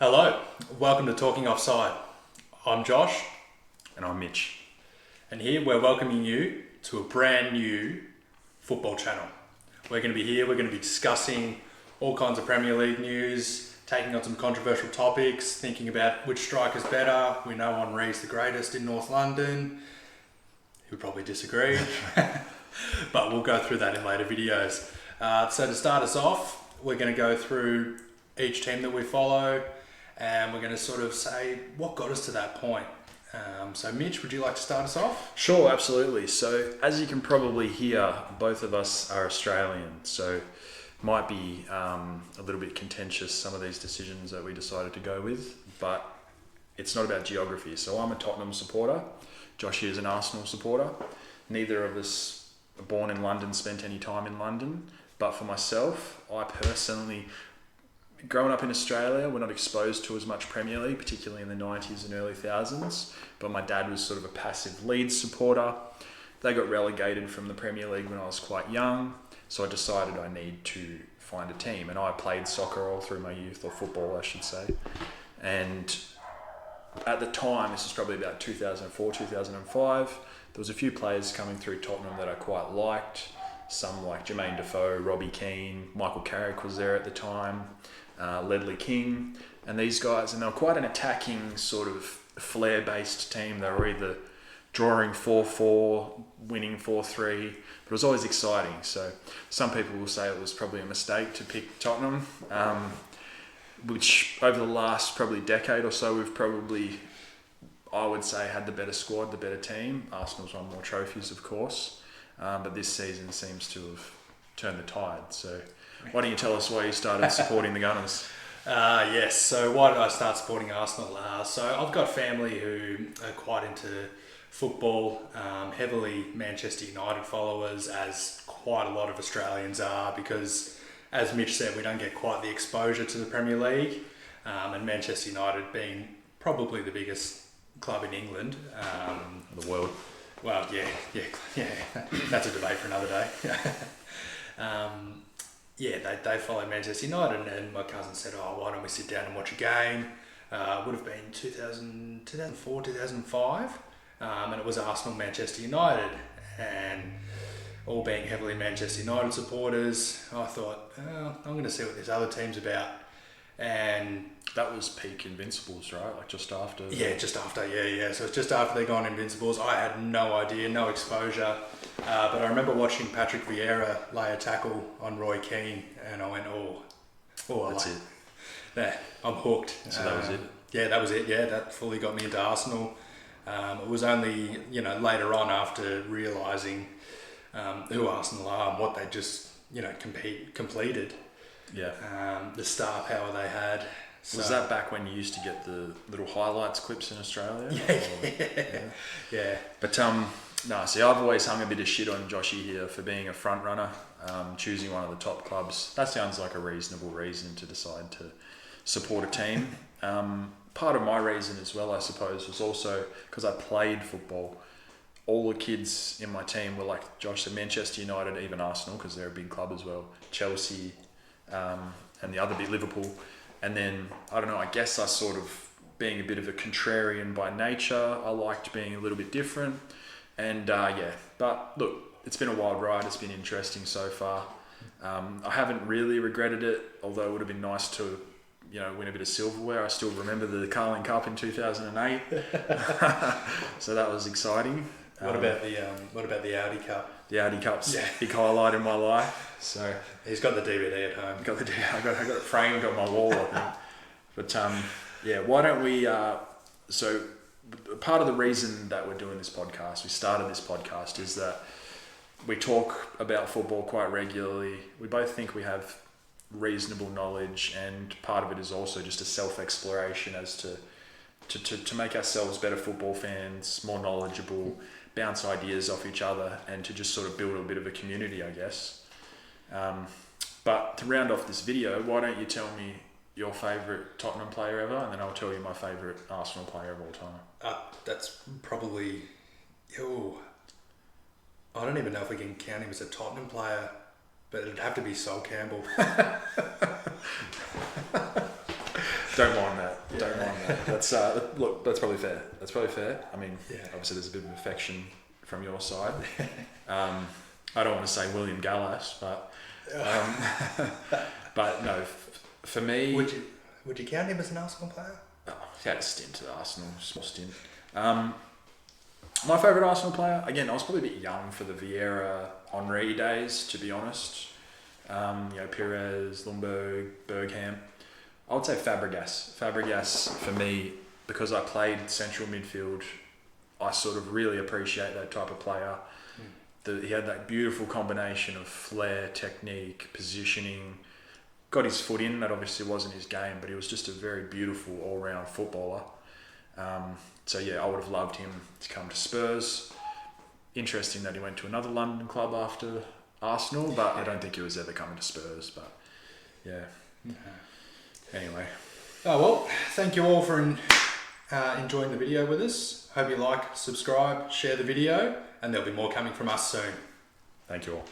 Hello, welcome to Talking Offside. I'm Josh, And I'm Mitch. and here we're welcoming you to a brand new football channel. We're going to be here, we're going to be discussing all kinds of Premier League news, taking on some controversial topics, thinking about which striker's better. We know Henri's the greatest in North London. He would probably disagree, but we'll go through that in later videos. So to start us off, we're going to go through each team that we follow, and we're going to sort of say what got us to that point. So Mitch, would you like to start us off? Sure, absolutely. So, as you can probably hear, both of us are Australian. So, might be a little bit contentious, some of these decisions that we decided to go with, but it's not about geography. So, I'm a Tottenham supporter. Josh here is an Arsenal supporter. Neither of us are born in London, spent any time in London. But for myself, I personally, growing up in Australia, we're not exposed to as much Premier League, particularly in the 90s and early thousands. But my dad was sort of a passive Leeds supporter. They got relegated from the Premier League when I was quite young. So I decided I need to find a team. And I played soccer all through my youth, or football, I should say. And at the time, this is probably about 2004, 2005, there was a few players coming through Tottenham that I quite liked. Some like Jermaine Defoe, Robbie Keane, Michael Carrick was there at the time, Ledley King, and these guys. And they were quite an attacking sort of flair-based team. They were either drawing 4-4, winning 4-3, but it was always exciting. So some people will say it was probably a mistake to pick Tottenham, which over the last probably decade or so, we've probably, I would say, had the better squad, the better team. Arsenal's won more trophies, of course. But this season seems to have turned the tide. So why don't you tell us why you started supporting the Gunners? Yes, so why did I start supporting Arsenal? So I've got family who are quite into football, heavily Manchester United followers, as quite a lot of Australians are, because as Mitch said, we don't get quite the exposure to the Premier League, and Manchester United being probably the biggest club in England. The world. Well, yeah. That's a debate for another day. They follow Manchester United, and my cousin said, why don't we sit down and watch a game? Would have been 2004, 2005, and it was Arsenal-Manchester United, and all being heavily Manchester United supporters, I thought, I'm going to see what this other team's about. And that was peak Invincibles, right? Like just after? Just after. So it's just after they gone Invincibles. I had no idea, no exposure. But I remember watching Patrick Vieira lay a tackle on Roy Keane, and I went, that's it. Yeah, I'm hooked. So that was it? Yeah, that was it. Yeah, that fully got me into Arsenal. It was only, later on, after realising who Arsenal are and what they just, completed. Yeah. The star power they had. So, was that back when you used to get the little highlights clips in Australia? Yeah. But see, I've always hung a bit of shit on Joshy here for being a front runner, choosing one of the top clubs. That sounds like a reasonable reason to decide to support a team. Part of my reason as well, I suppose, was also because I played football. All the kids in my team were like Josh said, Manchester United, even Arsenal, because they're a big club as well, Chelsea, and the other bit, Liverpool. And then, I don't know, I guess I sort of, being a bit of a contrarian by nature, I liked being a little bit different. And but look, it's been a wild ride. It's been interesting so far. I haven't really regretted it, although it would have been nice to, win a bit of silverware. I still remember the Carling Cup in 2008. So that was exciting. What about the Audi Cup? The Audi Cup's a big highlight in my life. So he's got the DVD at home. I got it framed on my wall, I think. But why don't we? So part of the reason that we're doing this podcast, we started this podcast, is that we talk about football quite regularly. We both think we have reasonable knowledge, and part of it is also just a self-exploration as to make ourselves better football fans, more knowledgeable, bounce ideas off each other, and to just sort of build a bit of a community, I guess. But to round off this video, why don't you tell me your favourite Tottenham player ever, and then I'll tell you my favourite Arsenal player of all time. That's probably... I don't even know if we can count him as a Tottenham player, but it'd have to be Sol Campbell. Don't mind that. Don't mind that. That's look. That's probably fair. That's probably fair. I mean, obviously there's a bit of affection from your side. I don't want to say William Gallas, but but no. For me, would you count him as an Arsenal player? Oh, he had a stint at Arsenal, small stint. My favourite Arsenal player, again, I was probably a bit young for the Vieira, Henry days, to be honest. Pires, Lundberg, Bergkamp. I would say Fabregas. Fabregas, for me, because I played central midfield, I sort of really appreciate that type of player. He had that beautiful combination of flair, technique, positioning. Got his foot in, that obviously wasn't his game, but he was just a very beautiful all-round footballer. I would have loved him to come to Spurs. Interesting that he went to another London club after Arsenal, but I don't think he was ever coming to Spurs. But yeah. Anyway. Oh well, thank you all for enjoying the video with us. Hope you like, subscribe, share the video, and there'll be more coming from us soon. Thank you all.